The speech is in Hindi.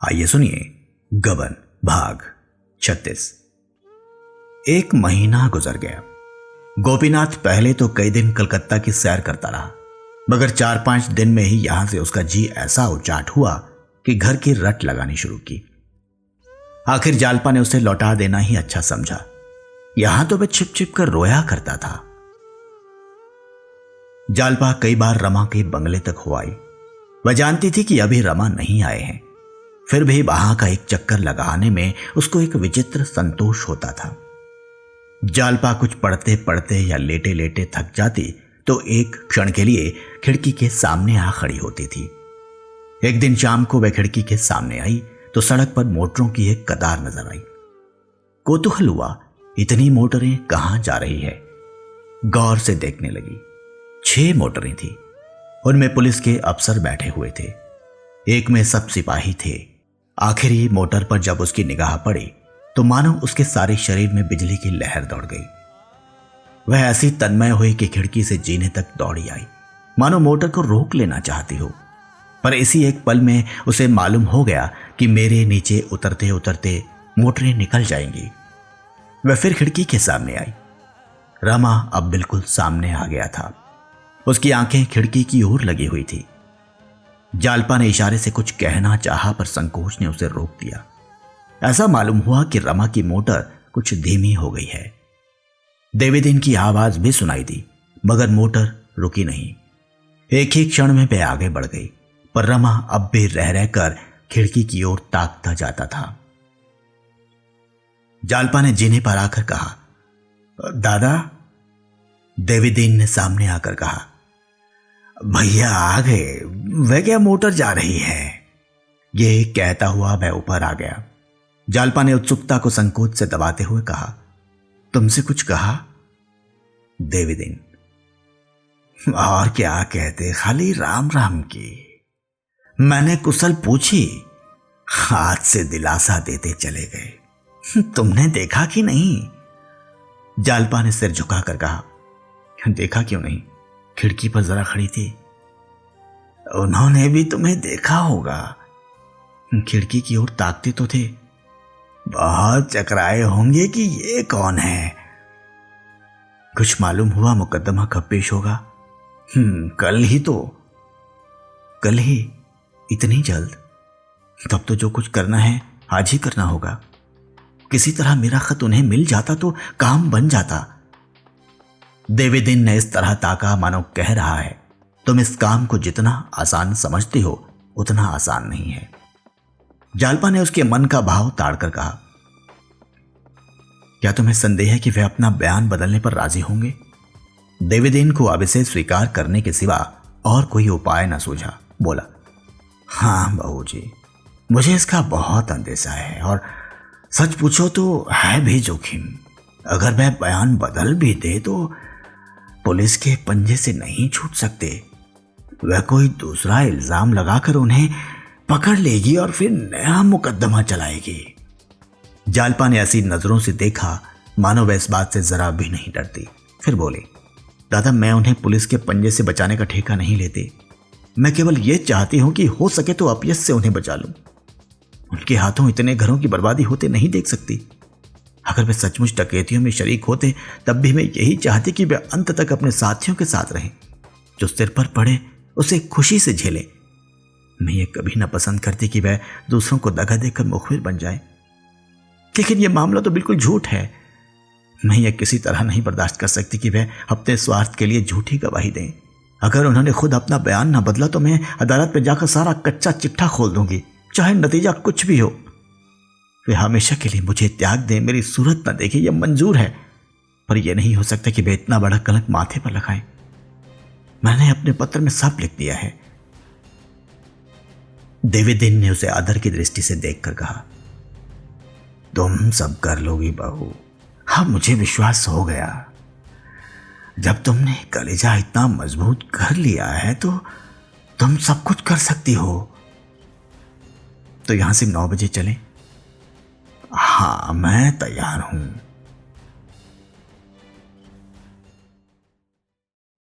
आइए सुनिए गबन भाग 36। एक महीना गुजर गया। गोपीनाथ पहले तो कई दिन कलकत्ता की सैर करता रहा, मगर 4-5 दिन में ही यहां से उसका जी ऐसा उचाट हुआ कि घर की रट लगानी शुरू की। आखिर जालपा ने उसे लौटा देना ही अच्छा समझा। यहां तो वह छिप छिप कर रोया करता था। जालपा कई बार रमा के बंगले तक हो आई। वह जानती थी कि अभी रमा नहीं आए हैं, फिर भी वहां का एक चक्कर लगाने में उसको एक विचित्र संतोष होता था। जालपा कुछ पढ़ते पढ़ते या लेटे लेटे थक जाती तो एक क्षण के लिए खिड़की के सामने आ खड़ी होती थी। एक दिन शाम को वह खिड़की के सामने आई तो सड़क पर मोटरों की एक कतार नजर आई। कौतूहल हुआ, इतनी मोटरें कहां जा रही है। गौर से देखने लगी। 6 मोटरें थी। उनमें पुलिस के अफसर बैठे हुए थे। एक में सब सिपाही थे। आखिरी मोटर पर जब उसकी निगाह पड़ी तो मानो उसके सारे शरीर में बिजली की लहर दौड़ गई। वह ऐसी तन्मय हुई कि खिड़की से जीने तक दौड़ी आई, मानो मोटर को रोक लेना चाहती हो। पर इसी एक पल में उसे मालूम हो गया कि मेरे नीचे उतरते उतरते मोटरें निकल जाएंगी। वह फिर खिड़की के सामने आई। रमा अब बिल्कुल सामने आ गया था। उसकी आंखें खिड़की की ओर लगी हुई थी। जालपा ने इशारे से कुछ कहना चाहा पर संकोच ने उसे रोक दिया। ऐसा मालूम हुआ कि रमा की मोटर कुछ धीमी हो गई है। देवीदीन की आवाज भी सुनाई दी, मगर मोटर रुकी नहीं। एक ही क्षण में वह आगे बढ़ गई, पर रमा अब भी रह रहकर खिड़की की ओर ताकता जाता था। जालपा ने जीने पर आकर कहा, दादा। देवीदीन ने सामने आकर कहा, भैया आ गए, वह क्या मोटर जा रही है। ये कहता हुआ वह ऊपर आ गया। जालपा ने उत्सुकता को संकोच से दबाते हुए कहा, तुमसे कुछ कहा। देवीदीन, और क्या कहते, खाली राम राम की। मैंने कुशल पूछी, हाथ से दिलासा देते चले गए। तुमने देखा कि नहीं। जालपा ने सिर झुकाकर कहा, देखा क्यों नहीं, खिड़की पर जरा खड़ी थी। उन्होंने भी तुम्हें देखा होगा, खिड़की की ओर ताकते तो थे। बहुत चकराए होंगे कि ये कौन है। कुछ मालूम हुआ मुकदमा कब पेश होगा। कल ही तो। कल ही? इतनी जल्द? तब तो जो कुछ करना है आज ही करना होगा। किसी तरह मेरा खत उन्हें मिल जाता तो काम बन जाता। देवीदीन ने इस तरह ताका मानो कह रहा है, तुम इस काम को जितना आसान समझते हो उतना आसान नहीं है। जालपा ने उसके मन का भाव ताड़कर कहा, क्या तुम्हें संदेह है कि वे अपना बयान बदलने पर राजी होंगे। देवीदीन को अब इसे स्वीकार करने के सिवा और कोई उपाय न सूझा। बोला, हाँ बहू जी, मुझे इसका बहुत अंदेशा है, और सच पूछो तो है भी जोखिम। अगर वह बयान बदल भी दे तो पुलिस के पंजे से नहीं छूट सकते। वह कोई दूसरा इल्जाम लगाकर उन्हें पकड़ लेगी और फिर नया मुकदमा चलाएगी। जालपा ने ऐसी नजरों से देखा मानो वह इस बात से जरा भी नहीं डरती। फिर बोले, दादा, मैं उन्हें पुलिस के पंजे से बचाने का ठेका नहीं लेते। मैं केवल यह चाहती हूं कि हो सके तो अपयश से उन्हें बचा लूं। उनके हाथों इतने घरों की बर्बादी होते नहीं देख सकती। अगर वे सचमुच डकैतियों में शरीक होते तब भी मैं यही चाहती कि वे अंत तक अपने साथियों के साथ रहें। जो सिर पर पड़े उसे खुशी से झेले। मैं ये कभी न पसंद करती कि वह दूसरों को दगा देकर मुखबिर बन जाए। लेकिन यह मामला तो बिल्कुल झूठ है। मैं यह किसी तरह नहीं बर्दाश्त कर सकती कि वह अपने स्वार्थ के लिए झूठी गवाही दें। अगर उन्होंने खुद अपना बयान न बदला तो मैं अदालत में जाकर सारा कच्चा चिट्ठा खोल दूंगी, चाहे नतीजा कुछ भी हो। वे हमेशा के लिए मुझे त्याग दें, मेरी सूरत न देखें, यह मंजूर है, पर यह नहीं हो सकता कि वे इतना बड़ा कलंक माथे पर लगाएं। मैंने अपने पत्र में सब लिख दिया है। देवीदीन ने उसे आदर की दृष्टि से देखकर कहा, तुम सब कर लोगी बहू। हाँ, मुझे विश्वास हो गया। जब तुमने कलेजा इतना मजबूत कर लिया है तो तुम सब कुछ कर सकती हो। तो यहां से 9 बजे चलें? हाँ, मैं तैयार हूं।